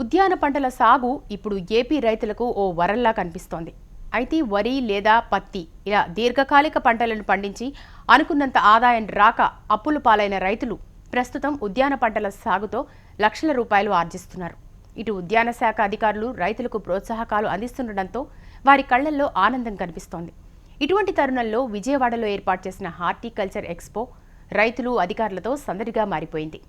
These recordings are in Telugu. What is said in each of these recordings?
ఉద్యాన పంటల సాగు ఇప్పుడు ఏపీ రైతులకు ఓ వరంలా కనిపిస్తోంది. అయితే వరి లేదా పత్తి ఇలా దీర్ఘకాలిక పంటలను పండించి అనుకున్నంత ఆదాయం రాక అప్పుల పాలైన రైతులు ప్రస్తుతం ఉద్యాన పంటల సాగుతో లక్షల రూపాయలు ఆర్జిస్తున్నారు. ఇటు ఉద్యాన శాఖ అధికారులు రైతులకు ప్రోత్సాహకాలు అందిస్తుండటంతో వారి కళ్లల్లో ఆనందం కనిపిస్తోంది. ఇటువంటి తరుణంలో విజయవాడలో ఏర్పాటు చేసిన హార్టికల్చర్ ఎక్స్పో రైతులు అధికారులతో సందడిగా మారిపోయింది.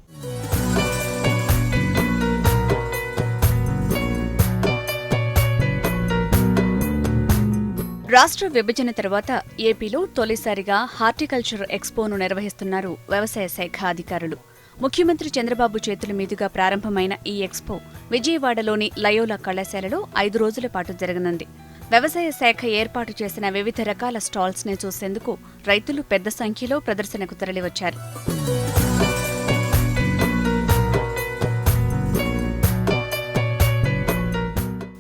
రాష్ట్ర విభజన తర్వాత ఏపీలో తొలిసారిగా హార్టికల్చర్ ఎక్స్పోను నిర్వహిస్తున్నారు వ్యవసాయ శాఖ అధికారులు. ముఖ్యమంత్రి చంద్రబాబు చేతుల మీదుగా ప్రారంభమైన ఈ ఎక్స్పో విజయవాడలోని లయోలా కళాశాలలో 5 రోజుల పాటు జరగనుంది. వ్యవసాయ శాఖ ఏర్పాటు చేసిన వివిధ రకాల స్టాల్స్ ని చూసేందుకు రైతులు పెద్ద సంఖ్యలో ప్రదర్శనకు తరలివచ్చారు.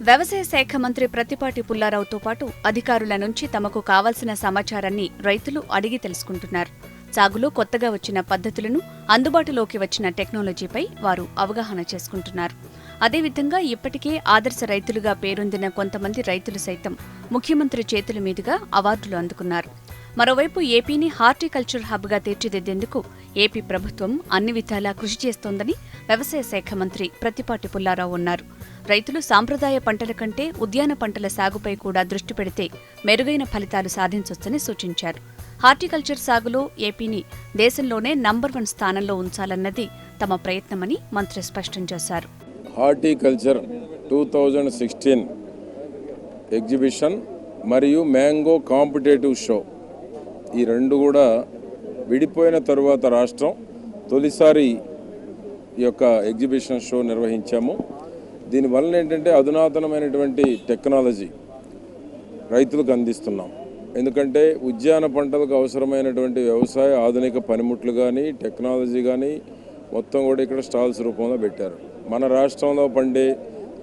వ్యవసాయ శాఖ మంత్రి ప్రత్తిపాటి పుల్లారావుతో పాటు అధికారుల నుంచి తమకు కావాల్సిన సమాచారాన్ని రైతులు అడిగి తెలుసుకుంటున్నారు. సాగులో కొత్తగా వచ్చిన పద్ధతులను, అందుబాటులోకి వచ్చిన టెక్నాలజీపై వారు అవగాహన చేసుకుంటున్నారు. అదేవిధంగా ఇప్పటికే ఆదర్శ రైతులుగా పేరొందిన కొంతమంది రైతులు సైతం ముఖ్యమంత్రి చేతుల మీదుగా అవార్డులు అందుకున్నారు. మరోవైపు ఏపీని హార్టికల్చర్ హబ్గా తీర్చిదిద్దేందుకు ఏపీ ప్రభుత్వం అన్ని విధాలా కృషి చేస్తోందని వ్యవసాయ శాఖ మంత్రి ప్రత్తిపాటి పుల్లారావు అన్నారు. రైతులు సాంప్రదాయ పంటల కంటే ఉద్యాన పంటల సాగుపై కూడా దృష్టి పెడితే మెరుగైన ఫలితాలు సాధించొచ్చని సూచించారు. హార్టికల్చర్ సాగులో ఏపీని దేశంలోనే నంబర్ 1 స్థానంలో ఉంచాలన్నది తమ ప్రయత్నమని మంత్రి స్పష్టం చేశారు. హార్టికల్చర్ 2016 ఎగ్జిబిషన్ మరియు మ్యాంగో కాంపిటేటివ్ షో ఈ రెండు కూడా విడిపోయిన తరువాత రాష్ట్రం తొలిసారి ఈ యొక్క ఎగ్జిబిషన్ షో నిర్వహించాము. దీనివల్ల ఏంటంటే అధునాతనమైనటువంటి టెక్నాలజీ రైతులకు అందిస్తున్నాం. ఎందుకంటే ఉద్యాన పంటలకు అవసరమైనటువంటి వ్యవసాయ ఆధునిక పనిముట్లు కానీ టెక్నాలజీ కానీ మొత్తం కూడా ఇక్కడ స్టాల్స్ రూపంలో పెట్టారు. మన రాష్ట్రంలో పండే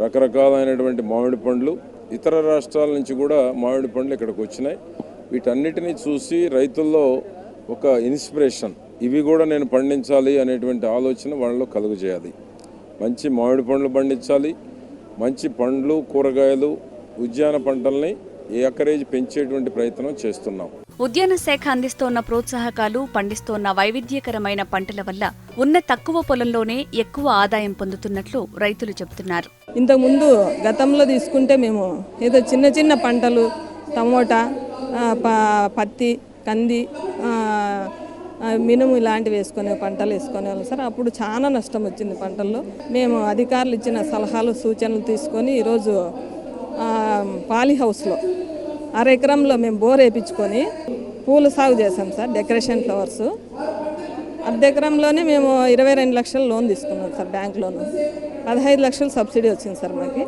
రకరకాలైనటువంటి మామిడి పండ్లు ఇతర రాష్ట్రాల నుంచి కూడా మామిడి పండ్లు ఇక్కడికి వచ్చినాయి. వీటన్నిటినీ చూసి రైతుల్లో ఒక ఇన్స్పిరేషన్, ఇవి కూడా నేను పండించాలి అనేటువంటి ఆలోచన వాళ్ళలో కలుగజేయాలి. మంచి మామిడి పండ్లు పండించాలి, మంచి పండ్లు కూరగాయలు ఉద్యాన పంటల్ని ఏకరేజ్ పెంచేటువంటి ప్రయత్నం చేస్తున్నాం. ఉద్యాన శాఖ అందిస్తోన్న ప్రోత్సాహకాలు, పండిస్తోన్న వైవిధ్యకరమైన పంటల వల్ల ఉన్న తక్కువ పొలంలోనే ఎక్కువ ఆదాయం పొందుతున్నట్లు రైతులు చెబుతున్నారు. ఇంతకుముందు గతంలో తీసుకుంటే మేము ఏదో చిన్న చిన్న పంటలు టమోటా, పత్తి, కంది, మినుము ఇలాంటివి పంటలు వేసుకునేవాళ్ళం సార్. అప్పుడు చాలా నష్టం వచ్చింది పంటల్లో. మేము అధికారులు ఇచ్చిన సలహాలు సూచనలు తీసుకొని ఈరోజు పాలీ హౌస్లో 1/2 ఎకరంలో మేము బోర్ వేయించుకొని పూల సాగు చేసాం సార్. డెకరేషన్ ఫ్లవర్స్ 1/2 ఎకరంలోనే మేము 22 లక్షల లోన్ తీసుకున్నాం సార్. బ్యాంక్ లోను 15 లక్షలు సబ్సిడీ వచ్చింది సార్ మాకు.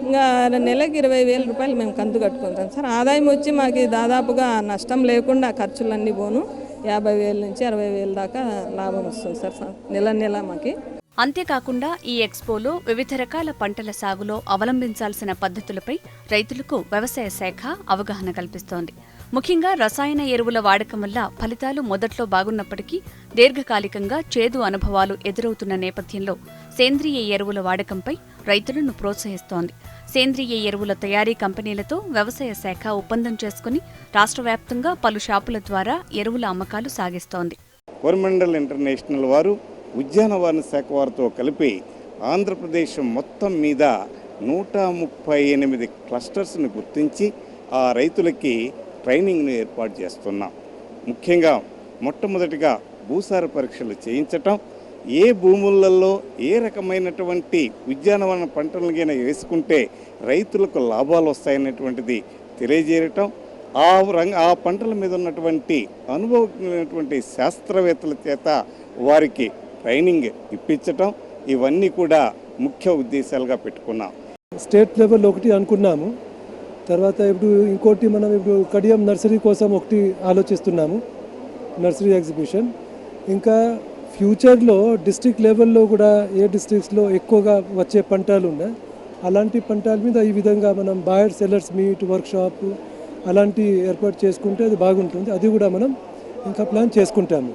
ఇంకా నెలకి 20,000 రూపాయలు మేము కంతు కట్టుకుంటాం సార్. ఆదాయం వచ్చి మాకు దాదాపుగా నష్టం లేకుండా ఖర్చులన్నీ పోను 50,000 నుంచి 60,000 దాకా లాభం వస్తుంది సార్ నెల మాకి. అంతేకాకుండా ఈ ఎక్స్పోలో వివిధ రకాల పంటల సాగులో అవలంబించాల్సిన పద్ధతులపై రైతులకు వ్యవసాయ శాఖ అవగాహన కల్పిస్తోంది. ముఖ్యంగా రసాయన ఎరువుల వాడకం వల్ల ఫలితాలు మొదట్లో బాగున్నప్పటికీ దీర్ఘకాలికంగా చేదు అనుభవాలు ఎదురవుతున్న నేపథ్యంలో సేంద్రియ ఎరువుల వాడకంపై రైతులను ప్రోత్సహిస్తోంది. సేంద్రియ ఎరువుల తయారీ కంపెనీలతో వ్యవసాయ శాఖ ఒప్పందం చేసుకుని రాష్ట్ర వ్యాప్తంగా పలు షాపుల ద్వారా ఎరువుల అమ్మకాలు సాగిస్తోంది. కోరమండల్ ఇంటర్నేషనల్ వారు ఉద్యానవన శాఖ వారితో కలిపి ఆంధ్రప్రదేశ్ మొత్తం మీద 138 క్లస్టర్స్ని గుర్తించి ఆ రైతులకి ట్రైనింగ్ను ఏర్పాటు చేస్తున్నాం. ముఖ్యంగా మొట్టమొదటిగా భూసార పరీక్షలు చేయించటం, ఏ భూములలో ఏ రకమైనటువంటి ఉద్యానవన పంటలను వేసుకుంటే రైతులకు లాభాలు వస్తాయనేటువంటిది తెలియజేయటం, ఆ పంటల మీద ఉన్నటువంటి అనుభవమైనటువంటి శాస్త్రవేత్తల చేత వారికి ట్రైనింగ్ ఇప్పించటం, ఇవన్నీ కూడా ముఖ్య ఉద్దేశాలుగా పెట్టుకున్నాం. స్టేట్ లెవెల్ ఒకటి అనుకున్నాము. తర్వాత ఇప్పుడు ఇంకోటి మనం ఇప్పుడు కడియం నర్సరీ కోసం ఒకటి ఆలోచిస్తున్నాము, నర్సరీ ఎగ్జిబిషన్. ఇంకా ఫ్యూచర్లో డిస్ట్రిక్ట్ లెవెల్లో కూడా ఏ డిస్ట్రిక్ట్స్లో ఎక్కువగా వచ్చే పంటలు ఉన్నాయి అలాంటి పంటల మీద ఈ విధంగా మనం బాయర్ సెల్లర్స్ మీట్ వర్క్షాప్ అలాంటి ఏర్పాటు చేసుకుంటే అది బాగుంటుంది. అది కూడా మనం ఇంకా ప్లాన్ చేసుకుంటాము.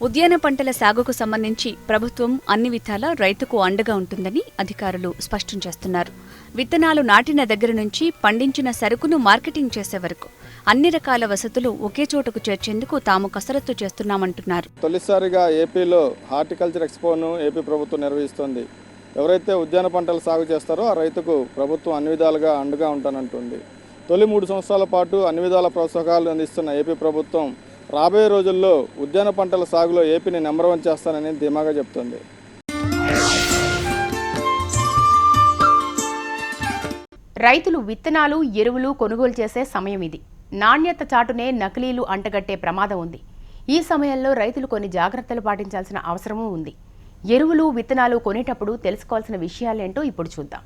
ఉద్యాన పంటల సాగుకు సంబంధించి ప్రభుత్వం అన్ని విధాలా రైతుకు అండగా ఉంటుందని అధికారులు స్పష్టం చేస్తున్నారు. విత్తనాలు నాటిన దగ్గర నుంచి పండించిన సరుకును మార్కెటింగ్ చేసే వరకు అన్ని రకాల వసతులు ఒకే చోటకు చేర్చేందుకు తాము కసరత్తు చేస్తున్నామంటున్నారు. తొలిసారిగా ఏపీలో హార్టికల్చర్ ఎక్స్పోను ఏపీ ప్రభుత్వం నిర్వహిస్తోంది. ఎవరైతే ఉద్యాన పంటలు సాగు చేస్తారో ఆ రైతుకు ప్రభుత్వం అన్ని విధాలుగా అండగా ఉంటానంటుంది. తొలి 3 సంవత్సరాల పాటు అన్ని విధాల ప్రోత్సాహకాలు అందిస్తున్న ఏపీ ప్రభుత్వం రాబోయే రోజుల్లో ఉద్యాన పంటల సాగులో ఏపీని నెంబర్ 1 చేస్తానని ధీమాగా చెప్తోంది. రైతులు విత్తనాలు, ఎరువులు కొనుగోలు చేసే సమయం ఇది. నాణ్యత చాటునే నకిలీలు అంటగట్టే ప్రమాదం ఉంది. ఈ సమయంలో రైతులు కొన్ని జాగ్రత్తలు పాటించాల్సిన అవసరమూ ఉంది. ఎరువులు, విత్తనాలు కొనేటప్పుడు తెలుసుకోవాల్సిన విషయాలేంటో ఇప్పుడు చూద్దాం.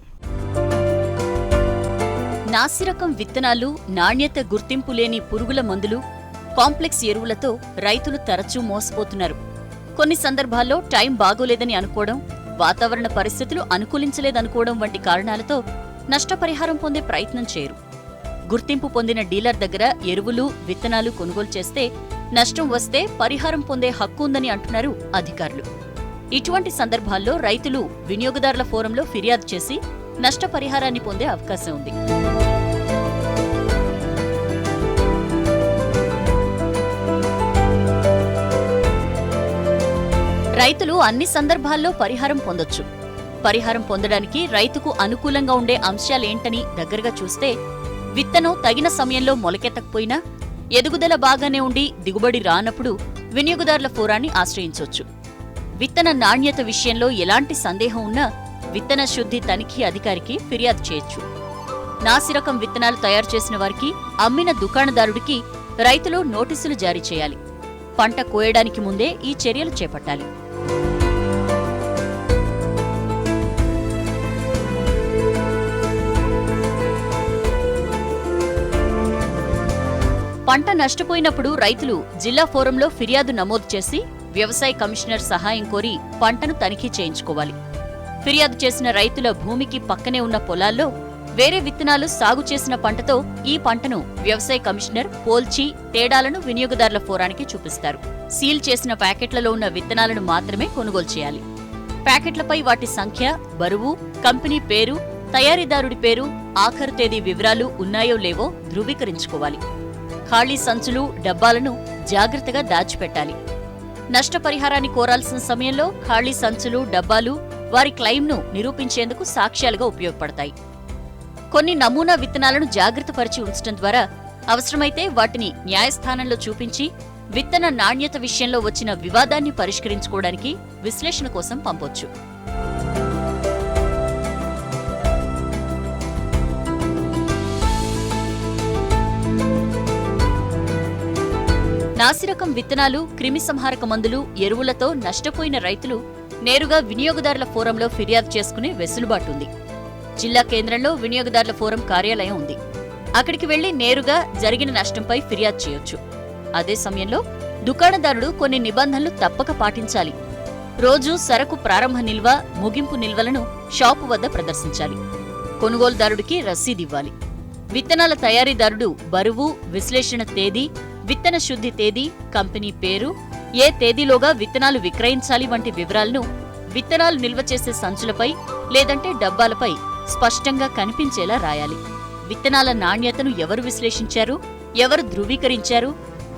నాసిరకం విత్తనాలు, నాణ్యత గుర్తింపు లేని పురుగుల మందులు, కాంప్లెక్స్ ఎరువులతో రైతులు తరచూ మోసపోతున్నారు. కొన్ని సందర్భాల్లో టైం బాగోలేదని అనుకోవడం, వాతావరణ పరిస్థితులు అనుకూలించలేదనుకోవడం వంటి కారణాలతో నష్టపరిహారం పొందే ప్రయత్నం చేయరు. గుర్తింపు పొందిన డీలర్ దగ్గర ఎరువులు, విత్తనాలు కొనుగోలు చేస్తే నష్టం వస్తే పరిహారం పొందే హక్కు ఉందని అంటున్నారు అధికారులు. ఇటువంటి సందర్భాల్లో రైతులు వినియోగదారుల ఫోరంలో ఫిర్యాదు చేసి నష్టపరిహారాన్ని పొందే అవకాశం ఉంది. రైతులు అన్ని సందర్భాల్లో పరిహారం పొందొచ్చు. పరిహారం పొందడానికి రైతుకు అనుకూలంగా ఉండే అంశాలేంటని దగ్గరగా చూస్తే, విత్తనం తగిన సమయంలో మొలకెత్తకపోయినా, ఎదుగుదల బాగానే ఉండి దిగుబడి రానప్పుడు వినియోగదారుల ఫోరాన్ని ఆశ్రయించొచ్చు. విత్తన నాణ్యత విషయంలో ఎలాంటి సందేహం ఉన్నా విత్తన శుద్ధి తనిఖీ అధికారికి ఫిర్యాదు చేయొచ్చు. నాసిరకం విత్తనాలు తయారు చేసిన వారికి, అమ్మిన దుకాణదారుడికి రైతులు నోటీసులు జారీ చేయాలి. పంట కోయడానికి ముందే ఈ చర్యలు చేపట్టాలి. పంట నష్టపోయినప్పుడు రైతులు జిల్లా ఫోరంలో ఫిర్యాదు నమోదు చేసి వ్యవసాయ కమిషనర్ సహాయం కోరి పంటను తనిఖీ చేయించుకోవాలి. ఫిర్యాదు చేసిన రైతుల భూమికి పక్కనే ఉన్న పొలాల్లో వేరే విత్తనాలు సాగు చేసిన పంటతో ఈ పంటను వ్యవసాయ కమిషనర్ పోల్చి తేడాలను వినియోగదారుల ఫోరానికి చూపిస్తారు. సీల్ చేసిన ప్యాకెట్లలో ఉన్న విత్తనాలను మాత్రమే కొనుగోలు చేయాలి. ప్యాకెట్లపై వాటి సంఖ్య, బరువు, కంపెనీ పేరు, తయారీదారుడి పేరు, ఆఖరు తేదీ వివరాలు ఉన్నాయో లేవో ధృవీకరించుకోవాలి. ఖాళీ సంచులు, డబ్బాలను జాగ్రత్తగా దాచిపెట్టాలి. నష్టపరిహారాన్ని కోరాల్సిన సమయంలో ఖాళీ సంచులు, డబ్బాలు వారి క్లెయిమ్ను నిరూపించేందుకు సాక్ష్యాలుగా ఉపయోగపడతాయి. కొన్ని నమూనా విత్తనాలను జాగ్రత్తపరిచి ఉంచడం ద్వారా అవసరమైతే వాటిని న్యాయస్థానంలో చూపించి విత్తన నాణ్యత విషయంలో వచ్చిన వివాదాన్ని పరిష్కరించుకోవడానికి విశ్లేషణ కోసం పంపొచ్చు. నాసిరకం విత్తనాలు, క్రిమిసంహారక మందులు, ఎరువులతో నష్టపోయిన రైతులు నేరుగా వినియోగదారుల ఫోరంలో ఫిర్యాదు చేసుకునే వెసులుబాటుంది. జిల్లా కేంద్రంలో వినియోగదారుల ఫోరం కార్యాలయం ఉంది. అక్కడికి వెళ్లి నేరుగా జరిగిన నష్టంపై ఫిర్యాదు చేయొచ్చు. అదే సమయంలో దుకాణదారుడు కొన్ని నిబంధనలు తప్పక పాటించాలి. రోజూ సరకు ప్రారంభ నిల్వ, ముగింపు నిల్వలను షాపు వద్ద ప్రదర్శించాలి. కొనుగోలుదారుడికి రసీదివ్వాలి. విత్తనాల తయారీదారుడు బరువు, విశ్లేషణ తేదీ, విత్తన శుద్ధి తేదీ, కంపెనీ పేరు, ఏ తేదీలోగా విత్తనాలు విక్రయించాలి వంటి వివరాలను విత్తనాలు నిల్వ చేసే సంచులపై లేదంటే డబ్బాలపై స్పష్టంగా కనిపించేలా రాయాలి. విత్తనాల నాణ్యతను ఎవరు విశ్లేషించారు, ఎవరు ధృవీకరించారు,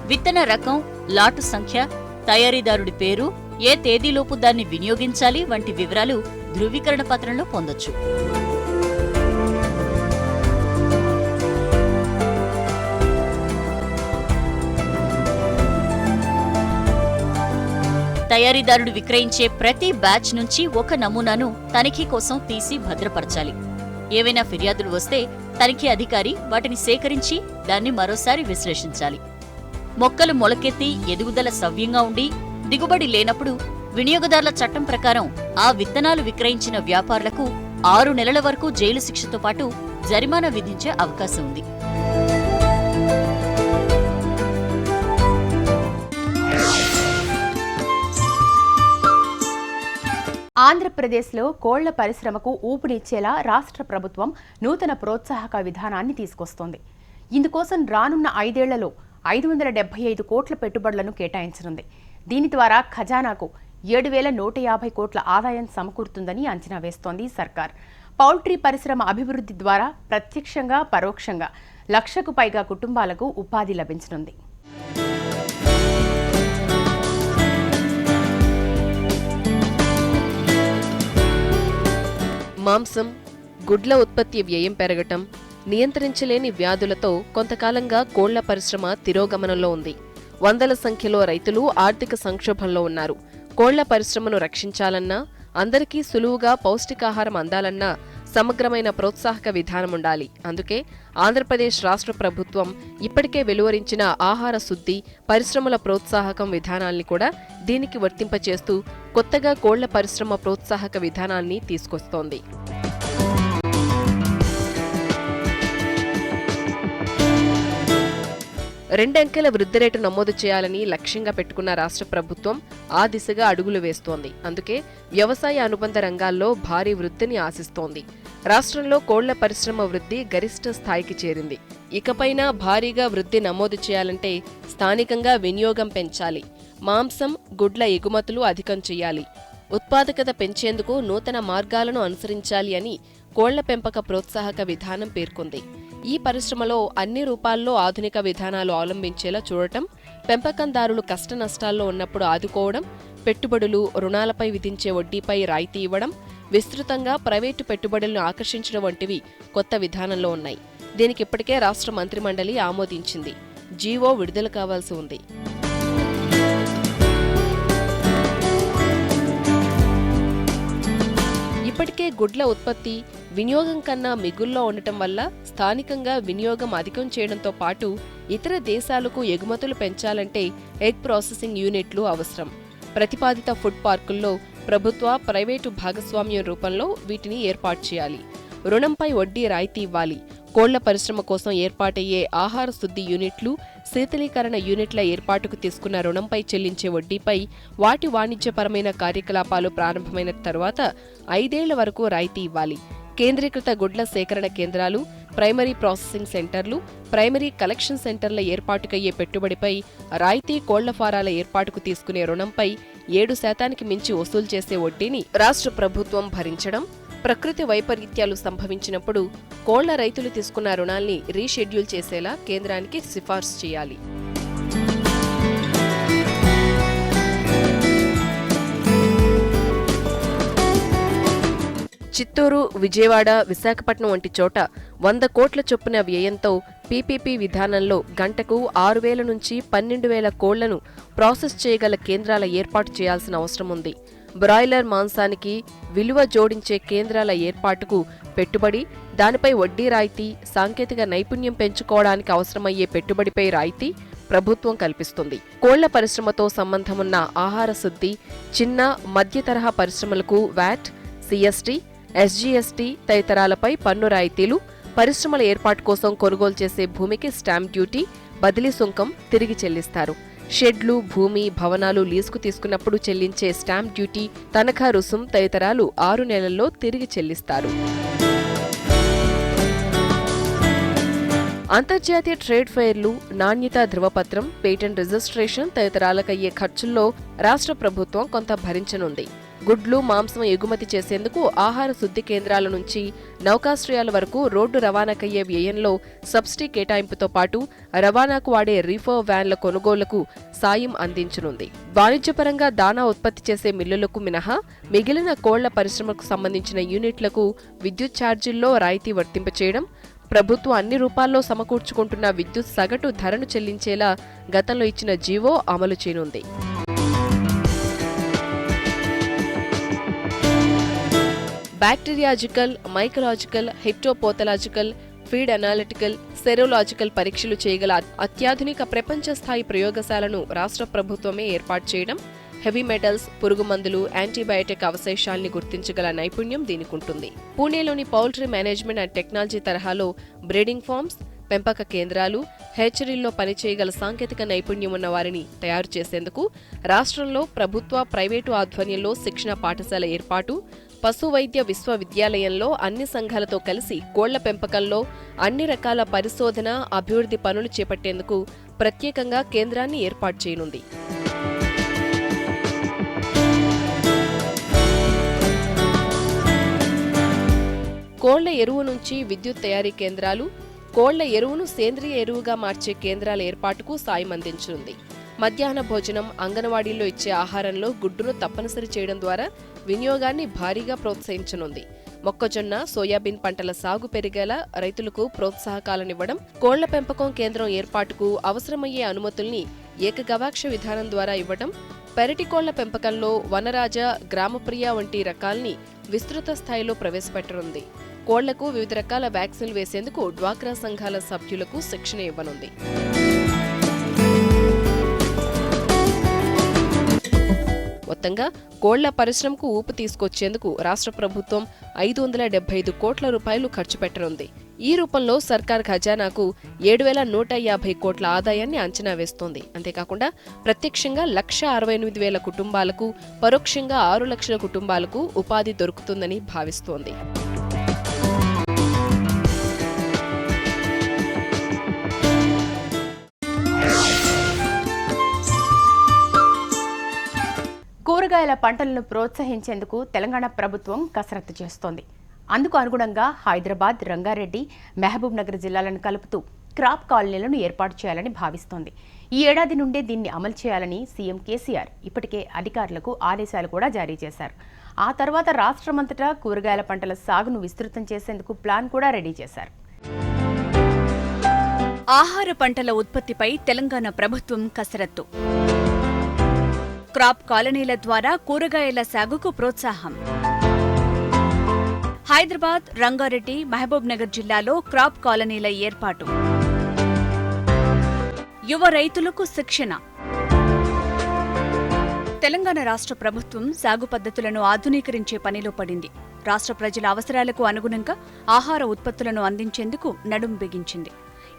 విత్తన రకం, లాటు సంఖ్య, తయారీదారుడి పేరు, ఏ తేదీలోపు దాన్ని వినియోగించాలి వంటి వివరాలు ధృవీకరణ పత్రంలో పొందొచ్చు. తయారీదారుడు విక్రయించే ప్రతి బ్యాచ్ నుంచి ఒక నమూనాను తనిఖీ కోసం తీసి భద్రపరచాలి. ఏవైనా ఫిర్యాదులు వస్తే తనిఖీ అధికారి వాటిని సేకరించి దాన్ని మరోసారి విశ్లేషించాలి. మొక్కలు మొలకెత్తి ఎదుగుదల సవ్యంగా ఉండి దిగుబడి లేనప్పుడు వినియోగదారుల చట్టం ప్రకారం ఆ విత్తనాలు విక్రయించిన వ్యాపారులకు 6 నెలల వరకు జైలు శిక్షతో పాటు జరిమానా విధించే అవకాశం ఉంది. ఆంధ్రప్రదేశ్లో కోళ్ల పరిశ్రమకు ఊపిరిచ్చేలా రాష్ట్ర ప్రభుత్వం నూతన ప్రోత్సాహక విధానాన్ని తీసుకొస్తోంది. ఇందుకోసం రానున్న 5 ఏళ్లలో 575 కోట్ల పెట్టుబడులను కేటాయించనుంది. దీని ద్వారా ఖజానాకు 7,150 కోట్ల ఆదాయం సమకూరుతుందని అంచనా వేస్తోంది సర్కార్. పౌల్ట్రీ పరిశ్రమ అభివృద్ధి ద్వారా ప్రత్యక్షంగా పరోక్షంగా 1,00,000కు పైగా కుటుంబాలకు ఉపాధి లభించనుంది. మాంసం, గుడ్ల ఉత్పత్తి వ్యయం పెరగటం, నియంత్రించలేని వ్యాధులతో కొంతకాలంగా కోళ్ల పరిశ్రమ తిరోగమనంలో ఉంది. వందల సంఖ్యలో రైతులు ఆర్థిక సంక్షోభంలో ఉన్నారు. కోళ్ల పరిశ్రమను రక్షించాలన్నా, అందరికీ సులువుగా పౌష్టికాహారం అందాలన్నా సమగ్రమైన ప్రోత్సాహక విధానం ఉండాలి. అందుకే ఆంధ్రప్రదేశ్ రాష్ట్ర ప్రభుత్వం ఇప్పటికే వెలువరించిన ఆహార శుద్ధి, పరిశ్రమల ప్రోత్సాహకం విధానాల్ని కూడా దీనికి వర్తింపచేస్తూ కొత్తగా కోళ్ల పరిశ్రమ ప్రోత్సాహక విధానాన్ని తీసుకొస్తోంది. రెండంకెల వృద్ధి రేటు నమోదు చేయాలని లక్ష్యంగా పెట్టుకున్న రాష్ట్ర ప్రభుత్వం ఆ దిశగా అడుగులు వేస్తోంది. అందుకే వ్యవసాయ అనుబంధ రంగాల్లో భారీ వృద్ధిని ఆశిస్తోంది. రాష్ట్రంలో కోళ్ల పరిశ్రమ వృద్ధి గరిష్ట స్థాయికి చేరింది. ఇకపైనా భారీగా వృద్ధి నమోదు చేయాలంటే స్థానికంగా వినియోగం పెంచాలి. మాంసం, గుడ్ల ఎగుమతులు అధికం చేయాలి. ఉత్పాదకత పెంచేందుకు నూతన మార్గాలను అనుసరించాలి అని కోళ్ల పెంపక ప్రోత్సాహక విధానం పేర్కొంది. ఈ పరిశ్రమలో అన్ని రూపాల్లో ఆధునిక విధానాలు అవలంబించేలా చూడటం, పెంపకందారులు కష్ట నష్టాల్లో ఉన్నప్పుడు ఆదుకోవడం, పెట్టుబడులు, రుణాలపై విధించే వడ్డీపై రాయితీ ఇవ్వడం, విస్తృతంగా ప్రైవేటు పెట్టుబడులను ఆకర్షించడం వంటివి కొత్త విధానంలో ఉన్నాయి. దీనికి ఇప్పటికే రాష్ట్ర మంత్రిమండలి ఆమోదించింది. జీవో విడుదల కావాల్సి ఉంది. ఇప్పటికే గుడ్ల ఉత్పత్తి వినియోగం కన్నా మిగుల్లో ఉండటం వల్ల స్థానికంగా వినియోగం అధికం చేయడంతో పాటు ఇతర దేశాలకు ఎగుమతులు పెంచాలంటే ఎగ్ ప్రాసెసింగ్ యూనిట్లు అవసరం. ప్రతిపాదిత ఫుడ్ పార్కుల్లో ప్రభుత్వ, ప్రైవేటు భాగస్వామ్యం రూపంలో వీటిని ఏర్పాటు చేయాలి. రుణంపై వడ్డీ రాయితీ ఇవ్వాలి. కోళ్ల పరిశ్రమ కోసం ఏర్పాటయ్యే ఆహార శుద్ధి యూనిట్లు, శీతలీకరణ యూనిట్ల ఏర్పాటుకు తీసుకున్న రుణంపై చెల్లించే వడ్డీపై వాటి వాణిజ్యపరమైన కార్యకలాపాలు ప్రారంభమైన తర్వాత 5 ఏళ్ల వరకు రాయితీ ఇవ్వాలి. కేంద్రీకృత గుడ్ల సేకరణ కేంద్రాలు, ప్రైమరీ ప్రాసెసింగ్ సెంటర్లు, ప్రైమరీ కలెక్షన్ సెంటర్ల ఏర్పాటుకయ్యే పెట్టుబడిపై రాయితీ, కోళ్ల ఫారాల ఏర్పాటుకు తీసుకునే రుణంపై 7% మించి వసూలు చేసే వడ్డీని రాష్ట్ర ప్రభుత్వం భరించడం, ప్రకృతి వైపరీత్యాలు సంభవించినప్పుడు కోళ్ల రైతులు తీసుకున్న రుణాల్ని రీషెడ్యూల్ చేసేలా కేంద్రానికి సిఫార్సు చేయాలి. చిత్తూరు, విజయవాడ, విశాఖపట్నం వంటి చోట 100 కోట్ల చొప్పున వ్యయంతో పీపీపీ విధానంలో గంటకు 6,000 నుంచి 12,000 కోళ్లను ప్రాసెస్ చేయగల కేంద్రాల ఏర్పాటు చేయాల్సిన అవసరం ఉంది. బ్రాయిలర్ మాంసానికి విలువ జోడించే కేంద్రాల ఏర్పాటుకు పెట్టుబడి, దానిపై వడ్డీ రాయితీ, సాంకేతిక నైపుణ్యం పెంచుకోవడానికి అవసరమయ్యే పెట్టుబడిపై రాయితీ ప్రభుత్వం కల్పిస్తుంది. కోళ్ల పరిశ్రమతో సంబంధమున్న ఆహార శుద్ధి, చిన్న, మధ్య తరహా పరిశ్రమలకు వ్యాట్, సిఎస్టీ, ఎస్జీఎస్టీ తదితరాలపై పన్ను రాయితీలు, పరిశ్రమల ఏర్పాటు కోసం కొనుగోలు చేసే భూమికి స్టాంప్ డ్యూటీ, బదిలీ సుంకం తిరిగి చెల్లిస్తారు. షెడ్లు, భూమి, భవనాలు లీజుకు తీసుకున్నప్పుడు చెల్లించే స్టాంప్ డ్యూటీ, తనఖా రుసుం తదితరాలు 6 నెలల్లో తిరిగి చెల్లిస్తారు. అంతర్జాతీయ ట్రేడ్ ఫెయిర్లు, నాణ్యతా ధృవపత్రం, పేటెంట్ రిజిస్ట్రేషన్ తదితరాలకయ్యే ఖర్చుల్లో రాష్ట్ర ప్రభుత్వం కొంత భరించనుంది. గుడ్లు, మాంసం ఎగుమతి చేసేందుకు ఆహార శుద్ధి కేంద్రాల నుంచి నౌకాశ్రయాల వరకు రోడ్డు రవాణాకయ్యే వ్యయంలో సబ్సిడీ కేటాయింపుతో పాటు రవాణాకు వాడే రీఫర్ వ్యాన్ల కొనుగోలుకు సాయం అందించనుంది. వాణిజ్యపరంగా దాణా ఉత్పత్తి చేసే మిల్లులకు మినహా మిగిలిన కోళ్ల పరిశ్రమకు సంబంధించిన యూనిట్లకు విద్యుత్ ఛార్జీల్లో రాయితీ వర్తింపచేయడం, ప్రభుత్వం అన్ని రూపాల్లో సమకూర్చుకుంటున్న విద్యుత్ సగటు ధరను చెల్లించేలా గతంలో ఇచ్చిన జీవో అమలు చేయనుంది. బ్యాక్టీరియాజికల్, మైకలాజికల్, హెప్టోపోథలాజికల్, ఫీడ్ అనాలిటికల్, సెరోలాజికల్ పరీక్షలు చేయగల అత్యాధునిక ప్రపంచ స్థాయి ప్రయోగశాలను రాష్ట్ర ప్రభుత్వమే ఏర్పాటు చేయడం, హెవీ మెటల్స్, పురుగుమందులు, యాంటీబయాటిక్ అవశేషాల్ని గుర్తించగల నైపుణ్యం దీనికుంటుంది. పూణేలోని పౌల్ట్రీ మేనేజ్మెంట్ అండ్ టెక్నాలజీ తరహాలో బ్రీడింగ్ ఫార్మ్స్, పెంపక కేంద్రాలు, హెచ్చరీల్లో పనిచేయగల సాంకేతిక నైపుణ్యం ఉన్న వారిని తయారు చేసేందుకు రాష్ట్రంలో ప్రభుత్వ, ప్రైవేటు ఆధ్వర్యంలో శిక్షణ పాఠశాల ఏర్పాటు, పశు వైద్య విశ్వవిద్యాలయంలో అన్ని సంఘాలతో కలిసి కోళ్ల పెంపకంలో అన్ని రకాల పరిశోధన, అభివృద్ధి పనులు చేపట్టేందుకు ప్రత్యేకంగా కేంద్రాన్ని ఏర్పాటు చేయనుంది. కోళ్ల ఎరువు నుంచి విద్యుత్ తయారీ కేంద్రాలు, కోళ్ల ఎరువును సేంద్రియ ఎరువుగా మార్చే కేంద్రాల ఏర్పాటుకు సాయం అందించనుంది. మధ్యాహ్న భోజనం, అంగన్వాడీల్లో ఇచ్చే ఆహారంలో గుడ్డును తప్పనిసరి చేయడం ద్వారా వినియోగాన్ని భారీగా ప్రోత్సహించనుంది. మొక్కజొన్న, సోయాబీన్ పంటల సాగు పెరిగేలా రైతులకు ప్రోత్సాహకాలనివ్వడం, కోళ్ల పెంపకం కేంద్రం ఏర్పాటుకు అవసరమయ్యే అనుమతుల్ని ఏకగవాక్ష విధానం ద్వారా ఇవ్వడం, పెరటి కోళ్ల పెంపకంలో వనరాజ, గ్రామప్రియ వంటి రకాల్ని విస్తృత స్థాయిలో ప్రవేశపెట్టనుంది. కోళ్లకు వివిధ రకాల వ్యాక్సిన్లు వేసేందుకు డ్వాక్రా సంఘాల సభ్యులకు శిక్షణ ఇవ్వనుంది. మొత్తంగా కోళ్ల పరిశ్రమకు ఊపు తీసుకొచ్చేందుకు రాష్ట్ర ప్రభుత్వం 575 కోట్ల రూపాయలు ఖర్చు పెట్టనుంది. ఈ రూపంలో సర్కార్ ఖజానాకు 7,150 కోట్ల ఆదాయాన్ని అంచనా వేస్తోంది. అంతేకాకుండా ప్రత్యక్షంగా 1,68,000 కుటుంబాలకు, పరోక్షంగా 6 లక్షల కుటుంబాలకు ఉపాధి దొరుకుతుందని భావిస్తోంది. కూరగాయల పంటలను ప్రోత్సహించేందుకు తెలంగాణ ప్రభుత్వం కసరత్తు చేస్తోంది. అందుకు అనుగుణంగా హైదరాబాద్, రంగారెడ్డి, మహబూబ్ నగర్ జిల్లాలను కలుపుతూ క్రాప్ కాలనీలను ఏర్పాటు చేయాలని భావిస్తోంది. ఈ ఏడాది నుండే దీన్ని అమలు చేయాలని సీఎం కేసీఆర్ ఇప్పటికే అధికారులకు ఆదేశాలు కూడా జారీ చేశారు. ఆ తర్వాత రాష్ట్రమంతటా కూరగాయల పంటల సాగును విస్తృతం చేసేందుకు ప్లాన్ కూడా రెడీ చేశారు. ఆహార పంటల ఉత్పత్తిపై తెలంగాణ ప్రభుత్వం కసరత్తు. క్రాప్ కాలనీల ద్వారా కూరగాయల సాగుకు ప్రోత్సాహం. హైదరాబాద్, రంగారెడ్డి, మహబూబ్ నగర్ జిల్లాలో క్రాప్ కాలనీల ఏర్పాటు. యువ రైతులకు శిక్షణ. తెలంగాణ రాష్ట్ర ప్రభుత్వం సాగు పద్ధతులను ఆధునీకరించే పనిలో పడింది. రాష్ట్ర ప్రజల అవసరాలకు అనుగుణంగా ఆహార ఉత్పత్తులను అందించేందుకు నడుం బిగించింది.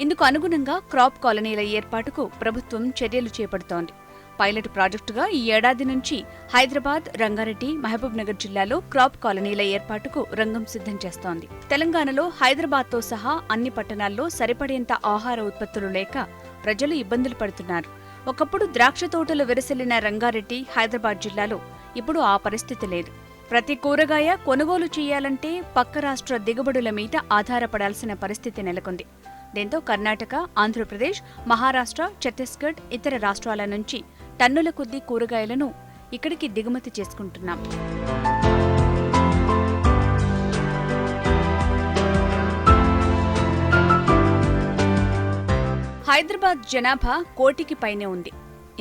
ఇందుకు అనుగుణంగా క్రాప్ కాలనీల ఏర్పాటుకు ప్రభుత్వం చర్యలు చేపడుతోంది. పైలట్ ప్రాజెక్టుగా ఈ ఏడాది నుంచి హైదరాబాద్, రంగారెడ్డి, మహబూబ్ నగర్ జిల్లాలో క్రాప్ కాలనీల ఏర్పాటుకు రంగం సిద్ధం చేస్తోంది. తెలంగాణలో హైదరాబాద్తో సహా అన్ని పట్టణాల్లో సరిపడేంత ఆహార ఉత్పత్తులు లేక ప్రజలు ఇబ్బందులు పడుతున్నారు. ఒకప్పుడు ద్రాక్ష తోటలు విరసిల్లిన రంగారెడ్డి, హైదరాబాద్ జిల్లాలో ఇప్పుడు ఆ పరిస్థితి లేదు. ప్రతి కూరగాయ కొనుగోలు చేయాలంటే పక్క రాష్ట్ర దిగుబడుల మీద ఆధారపడాల్సిన పరిస్థితి నెలకొంది. దీంతో కర్ణాటక, ఆంధ్రప్రదేశ్, మహారాష్ట్ర, ఛత్తీస్గఢ్, ఇతర రాష్ట్రాల నుంచి టన్నుల కొద్దీ కూరగాయలను ఇక్కడికి దిగుమతి చేసుకుంటున్నాం. హైదరాబాద్ జనాభా 1 కోటికి పైనే ఉంది.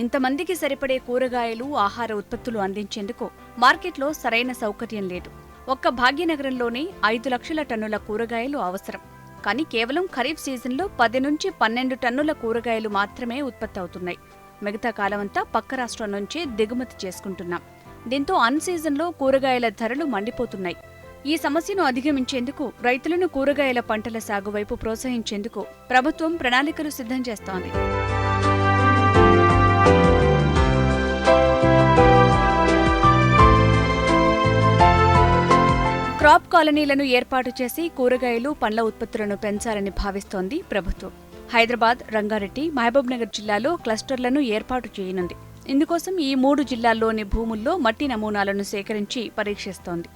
ఇంతమందికి సరిపడే కూరగాయలు, ఆహార ఉత్పత్తులు అందించేందుకు మార్కెట్లో సరైన సౌకర్యం లేదు. ఒక్క భాగ్యనగరంలోనే 5 లక్షల టన్నుల కూరగాయలు అవసరం. కానీ కేవలం ఖరీఫ్ సీజన్లో 10 నుంచి 12 టన్నుల కూరగాయలు మాత్రమే ఉత్పత్తి అవుతున్నాయి. మిగతా కాలమంతా పక్క రాష్ట్రం నుంచే దిగుమతి చేసుకుంటున్నాం. దీంతో అన్ సీజన్లో కూరగాయల ధరలు మండిపోతున్నాయి. ఈ సమస్యను అధిగమించేందుకు రైతులను కూరగాయల పంటల సాగు వైపు ప్రోత్సహించేందుకు ప్రభుత్వం ప్రణాళికలు సిద్ధం చేస్తోంది. క్రాప్ కాలనీలను ఏర్పాటు చేసి కూరగాయలు, పండ్ల ఉత్పత్తులను పెంచాలని భావిస్తోంది ప్రభుత్వం. హైదరాబాద్, రంగారెడ్డి, మహబూబ్ నగర్ జిల్లాలో క్లస్టర్లను ఏర్పాటు చేయనుంది. ఇందుకోసం ఈ 3 జిల్లాల్లోని భూముల్లో మట్టి నమూనాలను సేకరించి పరీక్షిస్తోంది.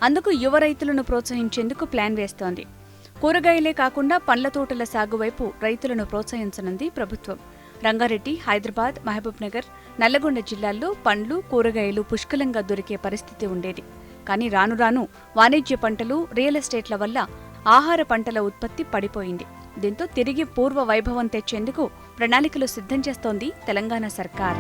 అందుకు యువ రైతులను ప్రోత్సహించేందుకు ప్లాన్ వేస్తోంది. కూరగాయలే కాకుండా పండ్ల తోటల సాగు వైపు రైతులను ప్రోత్సహించనుంది ప్రభుత్వం. రంగారెడ్డి, హైదరాబాద్, మహబూబ్ నగర్, నల్లగొండ జిల్లాల్లో పండ్లు, కూరగాయలు పుష్కలంగా దొరికే పరిస్థితి ఉండేది. కానీ రాను రాను వాణిజ్య పంటలు, రియల్ ఎస్టేట్ల వల్ల ఆహార పంటల ఉత్పత్తి పడిపోయింది. దీంతో తిరిగి పూర్వ వైభవం తెచ్చేందుకు ప్రణాళికలు సిద్ధం చేస్తోంది తెలంగాణ సర్కార్.